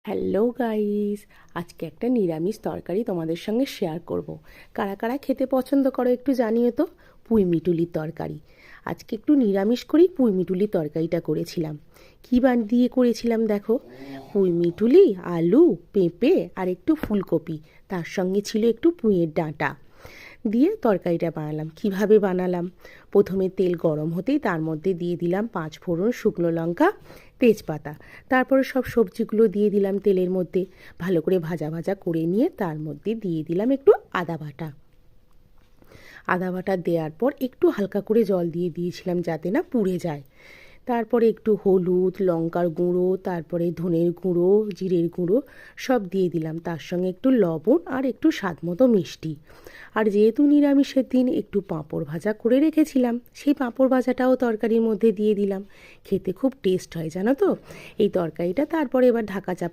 Hello guys, আজকে একটা নিরামিষ তরকারি তোমাদের সঙ্গে শেয়ার করব। কারা কারা খেতে পছন্দ করো একটু জানিও তো। পুঁই মিটুলির তরকারি। আজকে একটু নিরামিষ করেই পুঁই মিটুলির তরকারিটা করেছিলাম। কী দিয়ে করেছিলাম দেখো। পুঁই মিটুলি, আলু, পেঁপে আর একটু ফুলকপি, তার সঙ্গে ছিল একটু পুঁইয়ের ডাঁটা দিয়ে তরকারিটা বানালাম। কিভাবে বানালাম, প্রথমে তেল গরম হতেই তার মধ্যে দিয়ে দিলাম 5 ফোড়ন, শুকনো লঙ্কা, তেজপাতা। তারপরে সব সবজিগুলো দিয়ে দিলাম তেলের মধ্যে, ভালো করে ভাজা ভাজা করে নিয়ে তার মধ্যে দিয়ে দিলাম একটু আদা বাটা। আদা বাটা দেওয়ার পর একটু হালকা করে জল দিয়ে দিয়েছিলাম যাতে না পুড়ে যায়। তারপরে একটু হলুদ, লঙ্কার গুঁড়ো, তারপরে ধনের গুঁড়ো, জিরের গুঁড়ো সব দিয়ে দিলাম, তার সঙ্গে একটু লবণ আর একটু স্বাদ মতো মিষ্টি। আর যেহেতু নিরামিষের দিন একটু পাঁপড় ভাজা করে রেখেছিলাম, সেই পাঁপড় ভাজাটাও তরকারির মধ্যে দিয়ে দিলাম। খেতে খুব টেস্ট হয় জানো তো এই তরকারিটা। তারপরে এবার ঢাকা চাপা